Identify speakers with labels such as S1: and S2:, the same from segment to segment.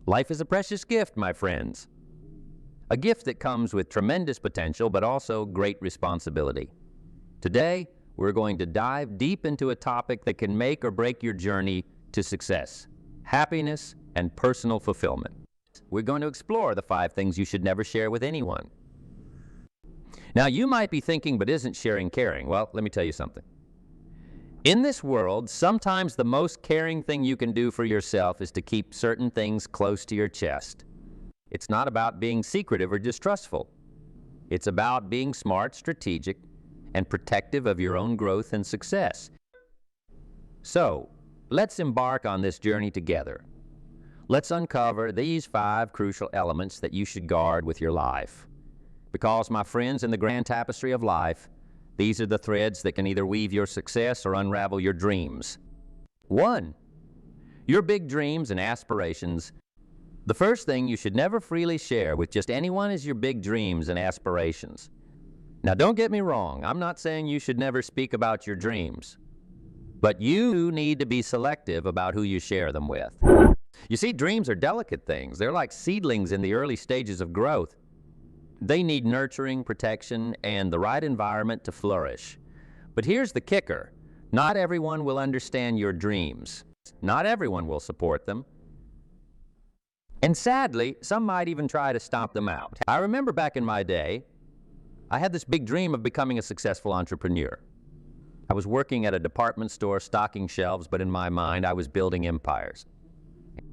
S1: Life is a precious gift, my friends. A gift that comes with tremendous potential, but also great responsibility. Today, we're going to dive deep into a topic that can make or break your journey to success, happiness, and personal fulfillment. We're going to explore the 5 things you should never share with anyone. Now, you might be thinking, but isn't sharing caring? Well, let me tell you something. In this world, sometimes the most caring thing you can do for yourself is to keep certain things close to your chest. It's not about being secretive or distrustful. It's about being smart, strategic, and protective of your own growth and success. So, let's embark on this journey together. Let's uncover these 5 crucial elements that you should guard with your life. Because, my friends, in the grand tapestry of life, these are the threads that can either weave your success or unravel your dreams. 1. Your big dreams and aspirations. The first thing you should never freely share with just anyone is your big dreams and aspirations. Now, don't get me wrong. I'm not saying you should never speak about your dreams. But you need to be selective about who you share them with. You see, dreams are delicate things. They're like seedlings in the early stages of growth. They need nurturing, protection, and the right environment to flourish. But here's the kicker. Not everyone will understand your dreams. Not everyone will support them. And sadly, some might even try to stomp them out. I remember back in my day, I had this big dream of becoming a successful entrepreneur. I was working at a department store stocking shelves, but in my mind, I was building empires.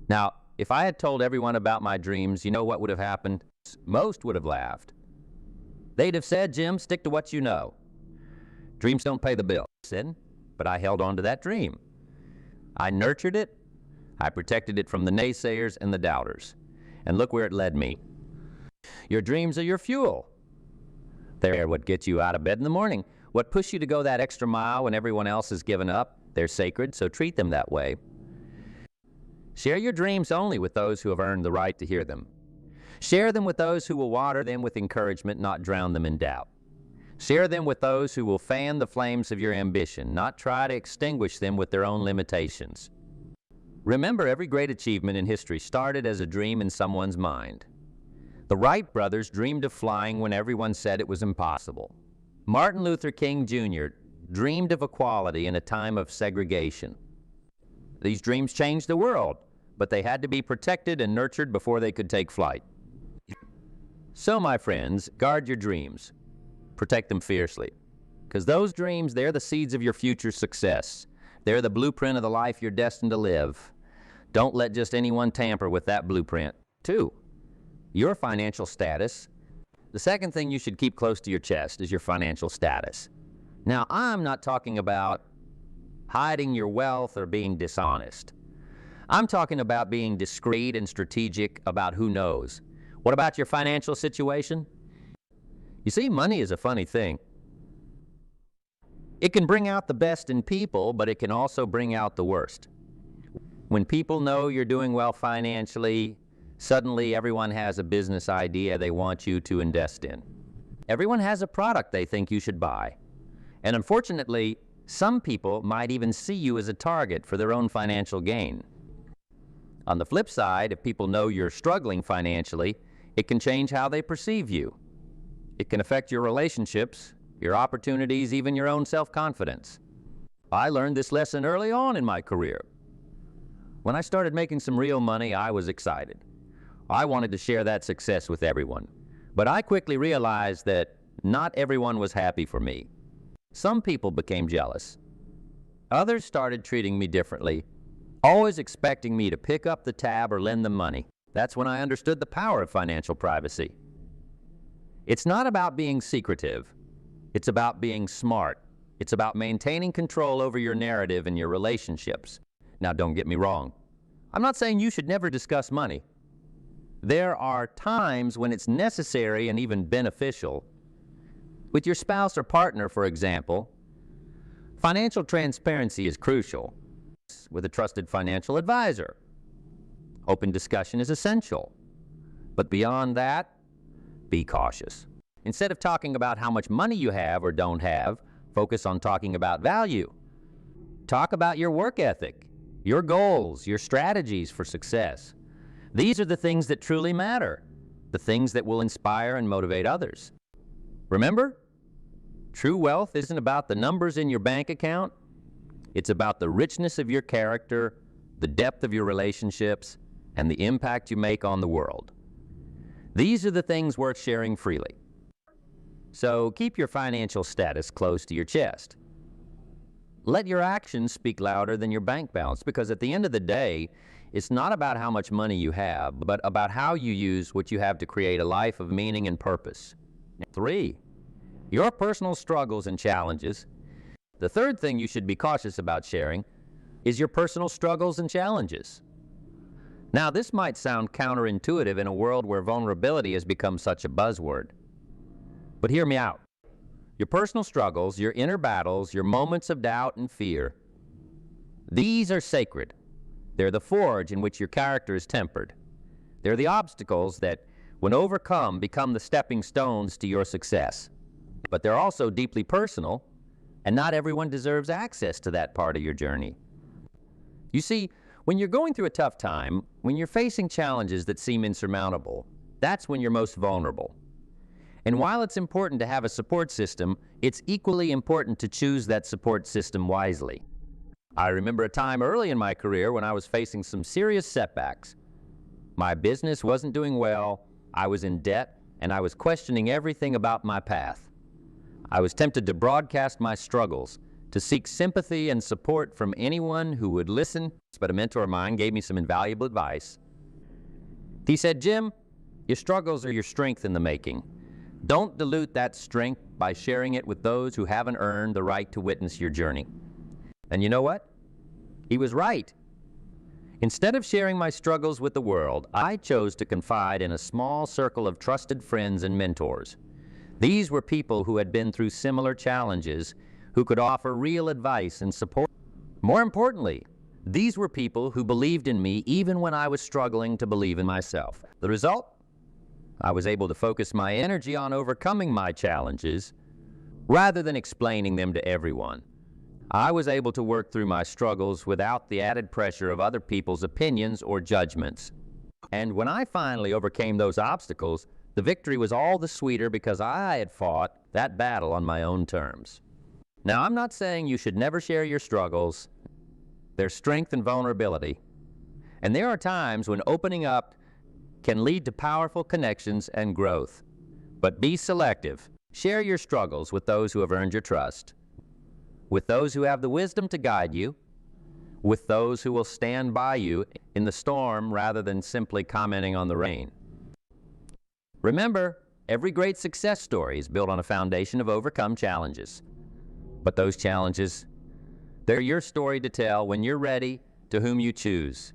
S1: Now, if I had told everyone about my dreams, you know what would have happened? Most would have laughed. They'd have said, Jim, stick to what you know. Dreams don't pay the bill. But I held on to that dream. I nurtured it. I protected it from the naysayers and the doubters. And look where it led me. Your dreams are your fuel. They're what gets you out of bed in the morning. What pushes you to go that extra mile when everyone else has given up. They're sacred, so treat them that way. Share your dreams only with those who have earned the right to hear them. Share them with those who will water them with encouragement, not drown them in doubt. Share them with those who will fan the flames of your ambition, not try to extinguish them with their own limitations. Remember, every great achievement in history started as a dream in someone's mind. The Wright brothers dreamed of flying when everyone said it was impossible. Martin Luther King Jr. dreamed of equality in a time of segregation. These dreams changed the world, but they had to be protected and nurtured before they could take flight. So, my friends, guard your dreams. Protect them fiercely. Because those dreams, they're the seeds of your future success. They're the blueprint of the life you're destined to live. Don't let just anyone tamper with that blueprint. 2, your financial status. The second thing you should keep close to your chest is your financial status. Now, I'm not talking about hiding your wealth or being dishonest. I'm talking about being discreet and strategic about who knows. What about your financial situation? You see, money is a funny thing. It can bring out the best in people, but it can also bring out the worst. When people know you're doing well financially, suddenly everyone has a business idea they want you to invest in. Everyone has a product they think you should buy. And unfortunately, some people might even see you as a target for their own financial gain. On the flip side, if people know you're struggling financially, it can change how they perceive you. It can affect your relationships, your opportunities, even your own self-confidence. I learned this lesson early on in my career. When I started making some real money, I was excited. I wanted to share that success with everyone. But I quickly realized that not everyone was happy for me. Some people became jealous. Others started treating me differently, always expecting me to pick up the tab or lend them money. That's when I understood the power of financial privacy. It's not about being secretive. It's about being smart. It's about maintaining control over your narrative and your relationships. Now, don't get me wrong. I'm not saying you should never discuss money. There are times when it's necessary and even beneficial. With your spouse or partner, for example, financial transparency is crucial. With a trusted financial advisor, open discussion is essential. But beyond that, be cautious. Instead of talking about how much money you have or don't have, focus on talking about value. Talk about your work ethic, your goals, your strategies for success. These are the things that truly matter, the things that will inspire and motivate others. Remember, true wealth isn't about the numbers in your bank account. It's about the richness of your character, the depth of your relationships, and the impact you make on the world. These are the things worth sharing freely. So keep your financial status close to your chest. Let your actions speak louder than your bank balance, because at the end of the day, it's not about how much money you have, but about how you use what you have to create a life of meaning and purpose. 3, your personal struggles and challenges. The third thing you should be cautious about sharing is your personal struggles and challenges. Now, this might sound counterintuitive in a world where vulnerability has become such a buzzword. But hear me out. Your personal struggles, your inner battles, your moments of doubt and fear, these are sacred. They're the forge in which your character is tempered. They're the obstacles that, when overcome, become the stepping stones to your success. But they're also deeply personal, and not everyone deserves access to that part of your journey. You see, when you're going through a tough time, when you're facing challenges that seem insurmountable, that's when you're most vulnerable. And while it's important to have a support system, it's equally important to choose that support system wisely. I remember a time early in my career when I was facing some serious setbacks. My business wasn't doing well, I was in debt, and I was questioning everything about my path. I was tempted to broadcast my struggles, to seek sympathy and support from anyone who would listen, but a mentor of mine gave me some invaluable advice. He said, "Jim, your struggles are your strength in the making. Don't dilute that strength by sharing it with those who haven't earned the right to witness your journey." And you know what? He was right. Instead of sharing my struggles with the world, I chose to confide in a small circle of trusted friends and mentors. These were people who had been through similar challenges, who could offer real advice and support. More importantly, these were people who believed in me even when I was struggling to believe in myself. The result? I was able to focus my energy on overcoming my challenges rather than explaining them to everyone. I was able to work through my struggles without the added pressure of other people's opinions or judgments. And when I finally overcame those obstacles, the victory was all the sweeter because I had fought that battle on my own terms. Now, I'm not saying you should never share your struggles. There's strength and vulnerability. And there are times when opening up can lead to powerful connections and growth. But be selective. Share your struggles with those who have earned your trust, with those who have the wisdom to guide you, with those who will stand by you in the storm rather than simply commenting on the rain. Remember, every great success story is built on a foundation of overcome challenges. But those challenges, they're your story to tell when you're ready, to whom you choose.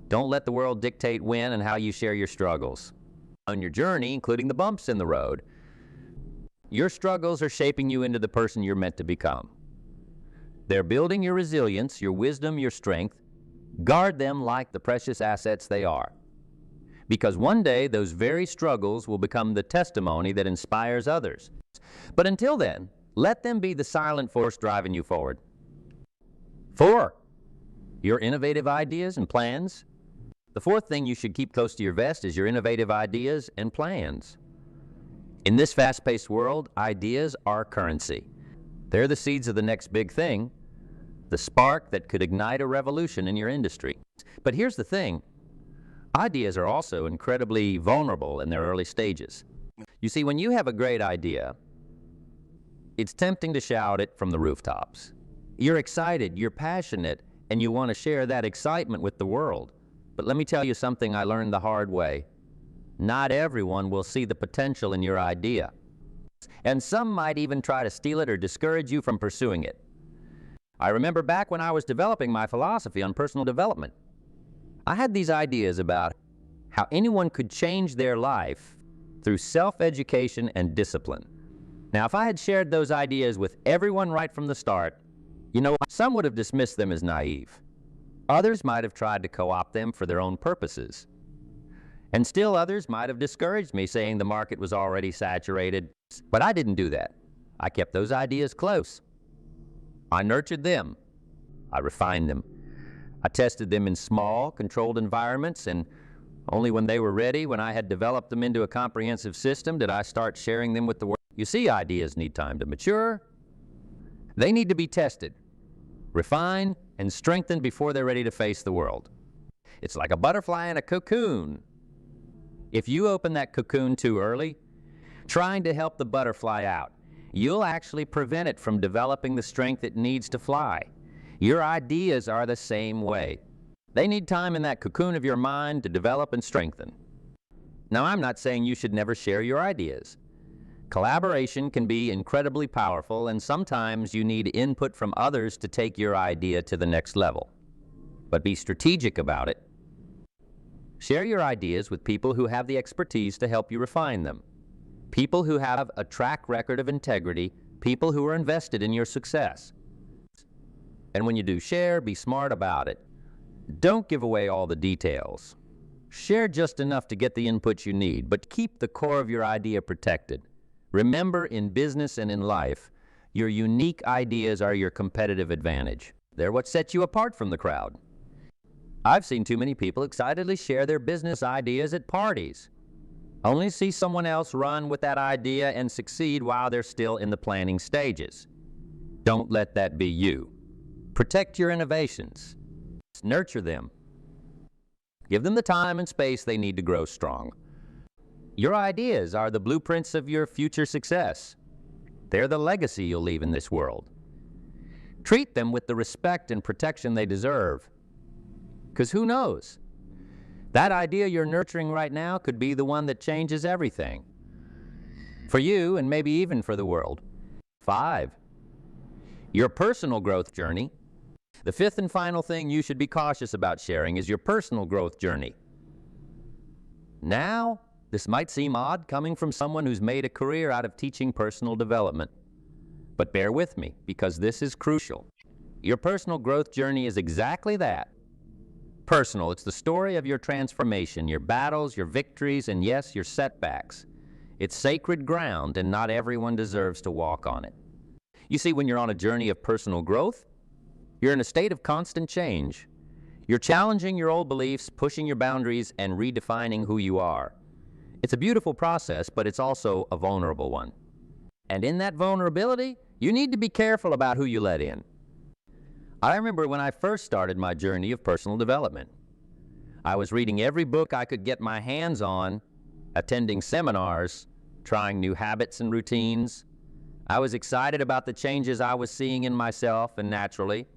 S1: Don't let the world dictate when and how you share your struggles. On your journey, including the bumps in the road, your struggles are shaping you into the person you're meant to become. They're building your resilience, your wisdom, your strength. Guard them like the precious assets they are. Because one day, those very struggles will become the testimony that inspires others. But until then, let them be the silent force driving you forward. 4, your innovative ideas and plans. The fourth thing you should keep close to your vest is your innovative ideas and plans. In this fast-paced world, ideas are currency. They're the seeds of the next big thing, the spark that could ignite a revolution in your industry. But here's the thing. Ideas are also incredibly vulnerable in their early stages. You see, when you have a great idea, it's tempting to shout it from the rooftops. You're excited, you're passionate, and you want to share that excitement with the world. But let me tell you something I learned the hard way. Not everyone will see the potential in your idea. And some might even try to steal it or discourage you from pursuing it. I remember back when I was developing my philosophy on personal development, I had these ideas about how anyone could change their life through self-education and discipline. Now, if I had shared those ideas with everyone right from the start, some would have dismissed them as naive. Others might have tried to co-opt them for their own purposes. And still others might have discouraged me, saying the market was already saturated. But I didn't do that. I kept those ideas close. I nurtured them. I refined them. I tested them in small, controlled environments, and Only when they were ready, when I had developed them into a comprehensive system, did I start sharing them with the world. You see, ideas need time to mature. They need to be tested, refined, and strengthened before they're ready to face the world. It's like a butterfly in a cocoon. If you open that cocoon too early, trying to help the butterfly out, you'll actually prevent it from developing the strength it needs to fly. Your ideas are the same way. They need time in that cocoon of your mind to develop and strengthen. Now, I'm not saying you should never share your ideas. Collaboration can be incredibly powerful, and sometimes you need input from others to take your idea to the next level. But be strategic about it. Share your ideas with people who have the expertise to help you refine them. People who have a track record of integrity, people who are invested in your success. And when you do share, be smart about it. Don't give away all the details. Share just enough to get the input you need, but keep the core of your idea protected. Remember, in business and in life, your unique ideas are your competitive advantage. They're what sets you apart from the crowd. I've seen too many people excitedly share their business ideas at parties, only see someone else run with that idea and succeed while they're still in the planning stages. Don't let that be you. Protect your innovations. Nurture them. Give them the time and space they need to grow strong. Your ideas are the blueprints of your future success. They're the legacy you'll leave in this world. Treat them with the respect and protection they deserve. Because who knows? That idea you're nurturing right now could be the one that changes everything. For you, and maybe even for the world. 5. Your personal growth journey. The fifth and final thing you should be cautious about sharing is your personal growth journey. Now, this might seem odd coming from someone who's made a career out of teaching personal development. But bear with me, because this is crucial. Your personal growth journey is exactly that. Personal. It's the story of your transformation, your battles, your victories, and yes, your setbacks. It's sacred ground, and not everyone deserves to walk on it. You see, when you're on a journey of personal growth, you're in a state of constant change. You're challenging your old beliefs, pushing your boundaries, and redefining who you are. It's a beautiful process, but it's also a vulnerable one. And in that vulnerability, you need to be careful about who you let in. I remember when I first started my journey of personal development. I was reading every book I could get my hands on, attending seminars, trying new habits and routines. I was excited about the changes I was seeing in myself, and naturally,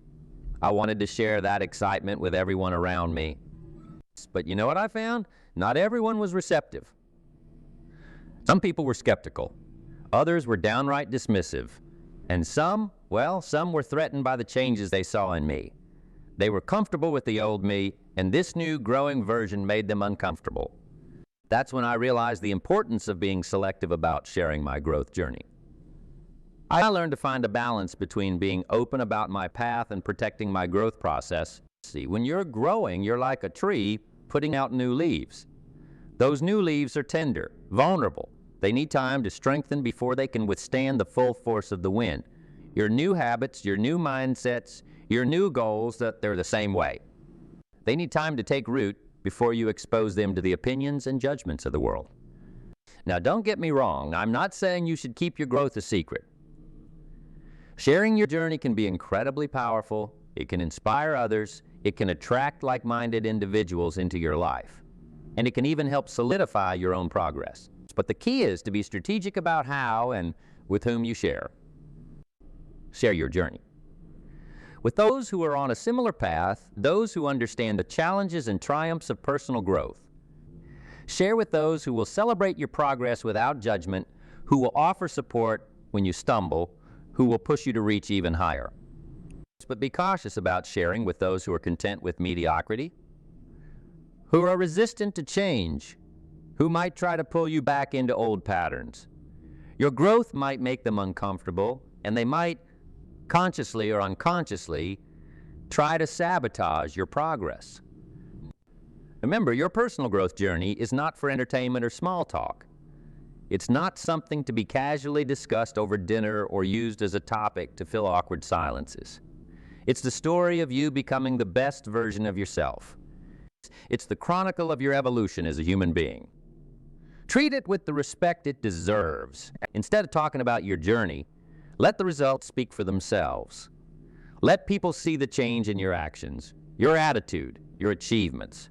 S1: I wanted to share that excitement with everyone around me. But you know what I found? Not everyone was receptive. Some people were skeptical. Others were downright dismissive. And some were threatened by the changes they saw in me. They were comfortable with the old me, and this new growing version made them uncomfortable. That's when I realized the importance of being selective about sharing my growth journey. I learned to find a balance between being open about my path and protecting my growth process. See, when you're growing, you're like a tree putting out new leaves. Those new leaves are tender, vulnerable. They need time to strengthen before they can withstand the full force of the wind. Your new habits, your new mindsets, your new goals, they're the same way. They need time to take root before you expose them to the opinions and judgments of the world. Now, don't get me wrong. I'm not saying you should keep your growth a secret. Sharing your journey can be incredibly powerful. It can inspire others. It can attract like-minded individuals into your life. And it can even help solidify your own progress. But the key is to be strategic about how and with whom you share. Share your journey with those who are on a similar path, those who understand the challenges and triumphs of personal growth. Share with those who will celebrate your progress without judgment, who will offer support when you stumble, who will push you to reach even higher. But be cautious about sharing with those who are content with mediocrity, who are resistant to change, who might try to pull you back into old patterns. Your growth might make them uncomfortable, and they might, consciously or unconsciously, try to sabotage your progress. Remember, your personal growth journey is not for entertainment or small talk. It's not something to be casually discussed over dinner or used as a topic to fill awkward silences. It's the story of you becoming the best version of yourself. It's the chronicle of your evolution as a human being. Treat it with the respect it deserves. Instead of talking about your journey, let the results speak for themselves. Let people see the change in your actions, your attitude, your achievements.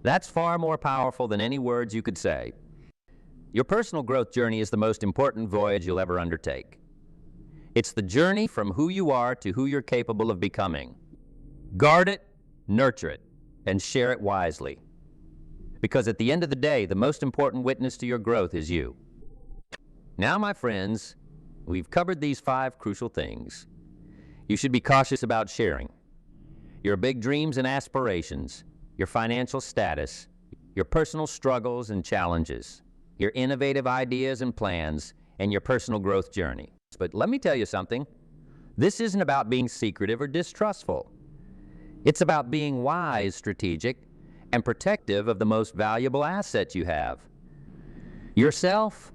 S1: That's far more powerful than any words you could say. Your personal growth journey is the most important voyage you'll ever undertake. It's the journey from who you are to who you're capable of becoming. Guard it, nurture it, and share it wisely. Because at the end of the day, the most important witness to your growth is you. Now, my friends, we've covered these 5 crucial things. You should be cautious about sharing your big dreams and aspirations, your financial status, your personal struggles and challenges, your innovative ideas and plans, and your personal growth journey. But let me tell you something. This isn't about being secretive or distrustful. It's about being wise, strategic, and protective of the most valuable asset you have, yourself.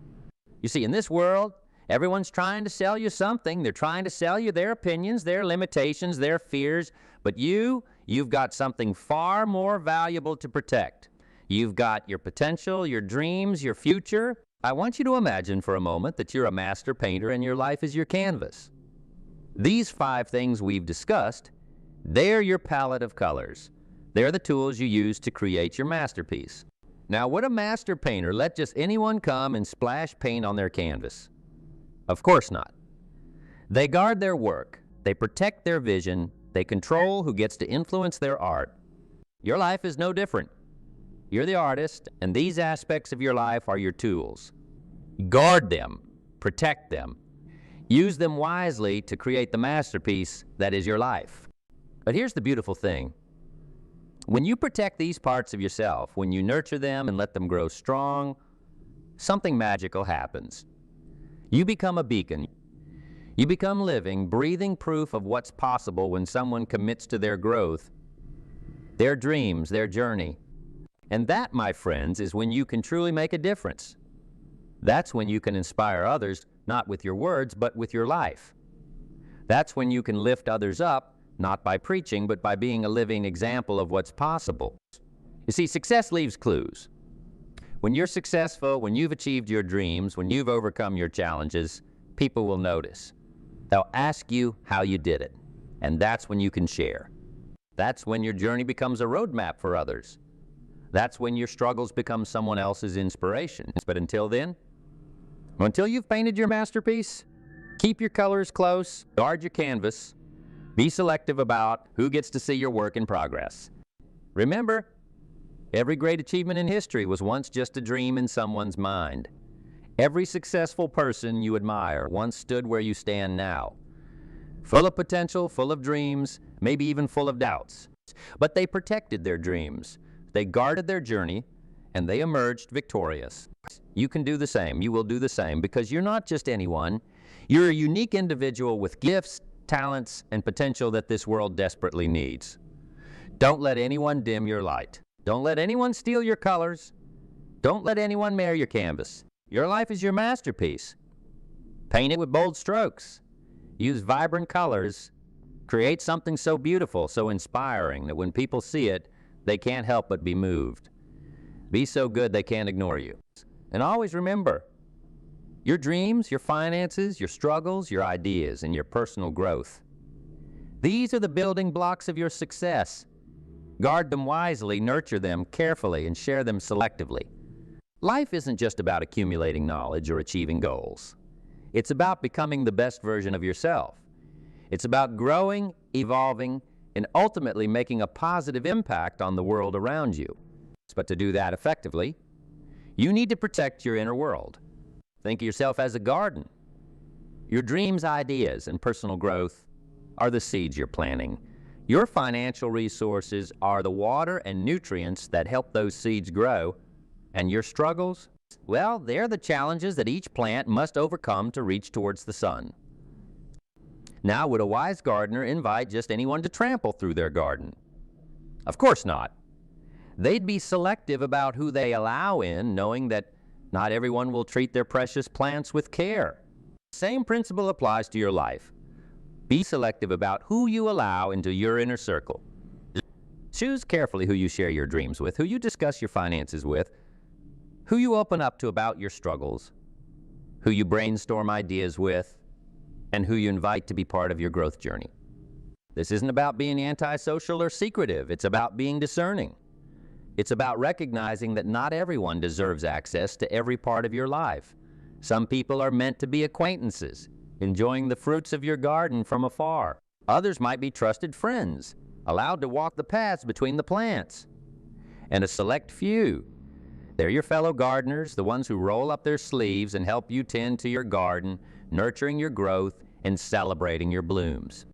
S1: You see, in this world, everyone's trying to sell you something. They're trying to sell you their opinions, their limitations, their fears. But you've got something far more valuable to protect. You've got your potential, your dreams, your future. I want you to imagine for a moment that you're a master painter and your life is your canvas. These 5 things we've discussed, they're your palette of colors. They're the tools you use to create your masterpiece. Now, would a master painter let just anyone come and splash paint on their canvas? Of course not. They guard their work. They protect their vision. They control who gets to influence their art. Your life is no different. You're the artist, and these aspects of your life are your tools. Guard them. Protect them. Use them wisely to create the masterpiece that is your life. But here's the beautiful thing. When you protect these parts of yourself, when you nurture them and let them grow strong, something magical happens. You become a beacon. You become living, breathing proof of what's possible when someone commits to their growth, their dreams, their journey. And that, my friends, is when you can truly make a difference. That's when you can inspire others, not with your words, but with your life. That's when you can lift others up, not by preaching, but by being a living example of what's possible. You see, success leaves clues. When you're successful, when you've achieved your dreams, when you've overcome your challenges, people will notice. They'll ask you how you did it, and that's when you can share. That's when your journey becomes a roadmap for others. That's when your struggles become someone else's inspiration. But until then, until you've painted your masterpiece, keep your colors close, guard your canvas, be selective about who gets to see your work in progress. Remember, every great achievement in history was once just a dream in someone's mind. Every successful person you admire once stood where you stand now. Full of potential, full of dreams, maybe even full of doubts. But they protected their dreams. They guarded their journey, and they emerged victorious. You can do the same. You will do the same, because you're not just anyone. You're a unique individual with gifts, talents, and potential that this world desperately needs. Don't let anyone dim your light. Don't let anyone steal your colors. Don't let anyone mar your canvas. Your life is your masterpiece. Paint it with bold strokes. Use vibrant colors. Create something so beautiful, so inspiring, that when people see it, they can't help but be moved. Be so good they can't ignore you. And always remember, your dreams, your finances, your struggles, your ideas, and your personal growth. These are the building blocks of your success. Guard them wisely, nurture them carefully, and share them selectively. Life isn't just about accumulating knowledge or achieving goals. It's about becoming the best version of yourself. It's about growing, evolving, and ultimately making a positive impact on the world around you. But to do that effectively, you need to protect your inner world. Think of yourself as a garden. Your dreams, ideas, and personal growth are the seeds you're planting. Your financial resources are the water and nutrients that help those seeds grow. And your struggles? Well, they're the challenges that each plant must overcome to reach towards the sun. Now, would a wise gardener invite just anyone to trample through their garden? Of course not. They'd be selective about who they allow in, knowing that not everyone will treat their precious plants with care. The same principle applies to your life. Be selective about who you allow into your inner circle. Choose carefully who you share your dreams with, who you discuss your finances with, who you open up to about your struggles, who you brainstorm ideas with, and who you invite to be part of your growth journey. This isn't about being antisocial or secretive. It's about being discerning. It's about recognizing that not everyone deserves access to every part of your life. Some people are meant to be acquaintances, enjoying the fruits of your garden from afar. Others might be trusted friends, allowed to walk the paths between the plants. And a select few, they're your fellow gardeners, the ones who roll up their sleeves and help you tend to your garden, nurturing your growth and celebrating your blooms.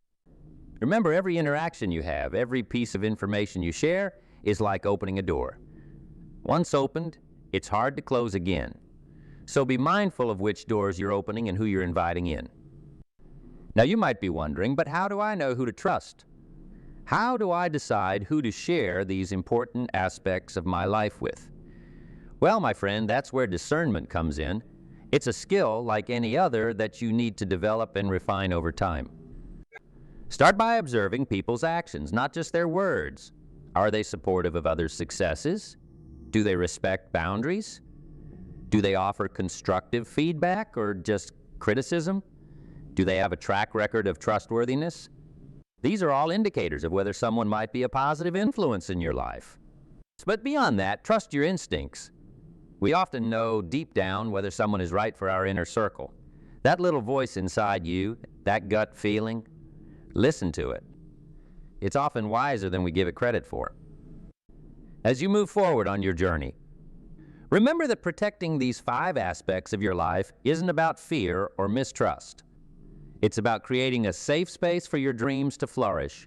S1: Remember, every interaction you have, every piece of information you share is like opening a door. Once opened, it's hard to close again. So be mindful of which doors you're opening and who you're inviting in. Now you might be wondering, but how do I know who to trust? How do I decide who to share these important aspects of my life with? Well, my friend, that's where discernment comes in. It's a skill like any other that you need to develop and refine over time. Start by observing people's actions, not just their words. Are they supportive of others' successes? Do they respect boundaries? Do they offer constructive feedback or just criticism? Do they have a track record of trustworthiness? These are all indicators of whether someone might be a positive influence in your life. But beyond that, trust your instincts. We often know deep down whether someone is right for our inner circle. That little voice inside you, that gut feeling, listen to it. It's often wiser than we give it credit for. As you move forward on your journey, remember that protecting these 5 aspects of your life isn't about fear or mistrust. It's about creating a safe space for your dreams to flourish,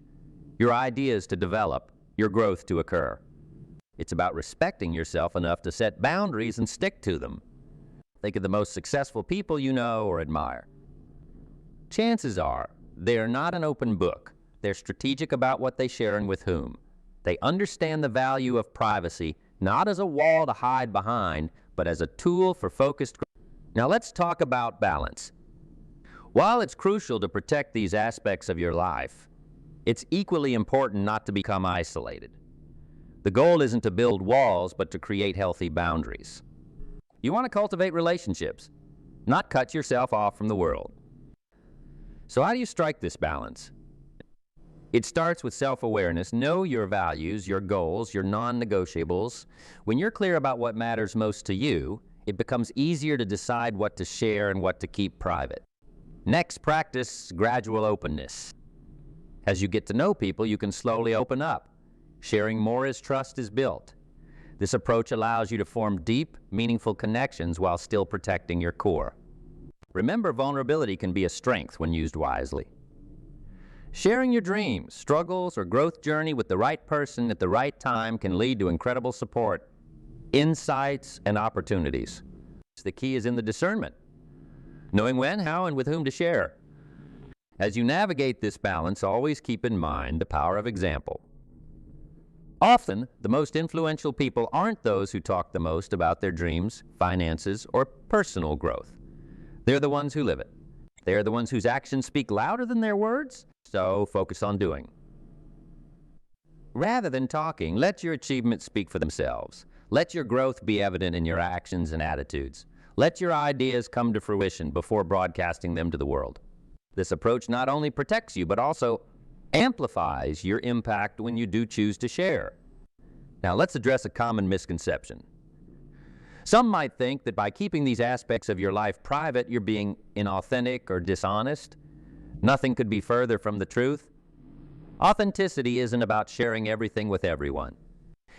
S1: your ideas to develop, your growth to occur. It's about respecting yourself enough to set boundaries and stick to them. Think of the most successful people you know or admire. Chances are they are not an open book. They're strategic about what they share and with whom. They understand the value of privacy, not as a wall to hide behind, but as a tool for focused growth. Now let's talk about balance. While it's crucial to protect these aspects of your life, it's equally important not to become isolated. The goal isn't to build walls, but to create healthy boundaries. You want to cultivate relationships, not cut yourself off from the world. So how do you strike this balance? It starts with self-awareness. Know your values, your goals, your non-negotiables. When you're clear about what matters most to you, it becomes easier to decide what to share and what to keep private. Next, practice gradual openness. As you get to know people, you can slowly open up, sharing more as trust is built. This approach allows you to form deep, meaningful connections while still protecting your core. Remember, vulnerability can be a strength when used wisely. Sharing your dreams, struggles, or growth journey with the right person at the right time can lead to incredible support, insights, and opportunities. The key is in the discernment, knowing when, how, and with whom to share. As you navigate this balance, always keep in mind the power of example. Often, the most influential people aren't those who talk the most about their dreams, finances, or personal growth. They're the ones who live it. They're the ones whose actions speak louder than their words, so focus on doing. Rather than talking, let your achievements speak for themselves. Let your growth be evident in your actions and attitudes. Let your ideas come to fruition before broadcasting them to the world. This approach not only protects you, but also amplifies your impact when you do choose to share. Now, let's address a common misconception. Some might think that by keeping these aspects of your life private, you're being inauthentic or dishonest. Nothing could be further from the truth. Authenticity isn't about sharing everything with everyone.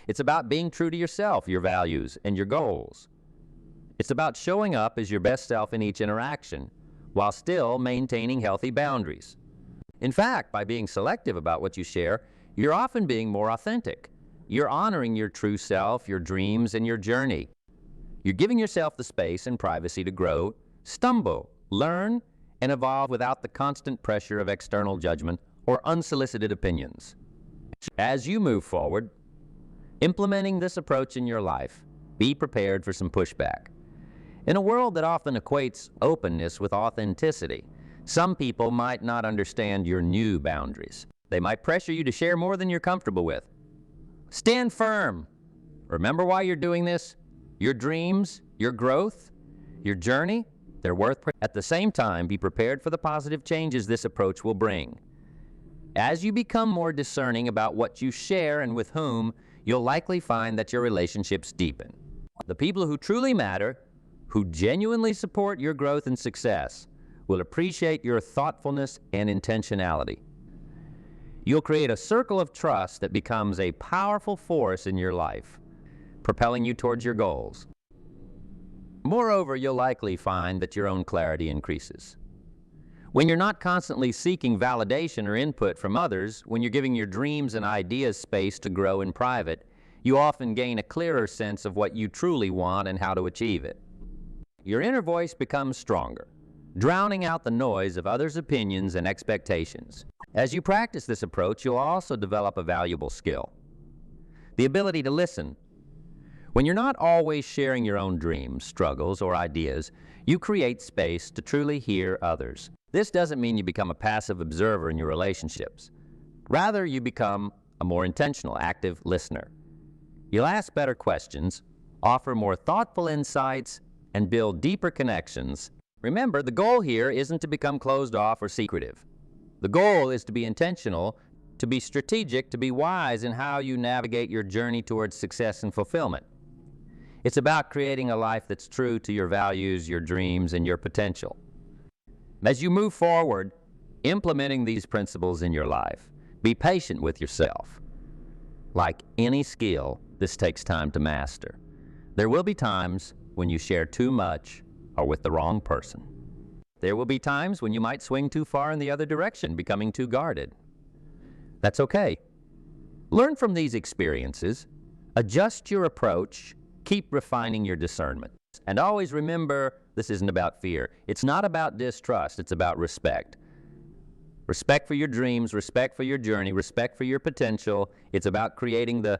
S1: It's about being true to yourself, your values, and your goals. It's about showing up as your best self in each interaction, while still maintaining healthy boundaries. In fact, by being selective about what you share, you're often being more authentic. You're honoring your true self, your dreams, and your journey. You're giving yourself the space and privacy to grow, stumble, learn, and evolve without the constant pressure of external judgment or unsolicited opinions. As you move forward, implementing this approach in your life, be prepared for some pushback. In a world that often equates openness with authenticity, some people might not understand your new boundaries. They might pressure you to share more than you're comfortable with. Stand firm. Remember why you're doing this? Your dreams, your growth, your journey, they're worth. At the same time, be prepared for the positive changes this approach will bring. As you become more discerning about what you share and with whom, you'll likely find that your relationships deepen. The people who truly matter, who genuinely support your growth and success, will appreciate your thoughtfulness and intentionality. You'll create a circle of trust that becomes a powerful force in your life, propelling you towards your goals. Moreover, you'll likely find that your own clarity increases. When you're not constantly seeking validation or input from others, when you're giving your dreams and ideas space to grow in private, you often gain a clearer sense of what you truly want and how to achieve it. Your inner voice becomes stronger, drowning out the noise of others' opinions and expectations. As you practice this approach, you'll also develop a valuable skill: the ability to listen. When you're not always sharing your own dreams, struggles, or ideas, you create space to truly hear others. This doesn't mean you become a passive observer in your relationships. Rather, you become a more intentional, active listener. You'll ask better questions, offer more thoughtful insights, and build deeper connections. Remember, the goal here isn't to become closed off or secretive. The goal is to be intentional, to be strategic, to be wise in how you navigate your journey towards success and fulfillment. It's about creating a life that's true to your values, your dreams, and your potential. As you move forward, implementing these principles in your life, be patient with yourself. Like any skill, this takes time to master. There will be times when you share too much or with the wrong person. There will be times when you might swing too far in the other direction, becoming too guarded. That's okay. Learn from these experiences, adjust your approach, keep refining your discernment. And always remember, this isn't about fear. It's not about distrust, it's about respect. Respect for your dreams, respect for your journey, respect for your potential. It's about creating the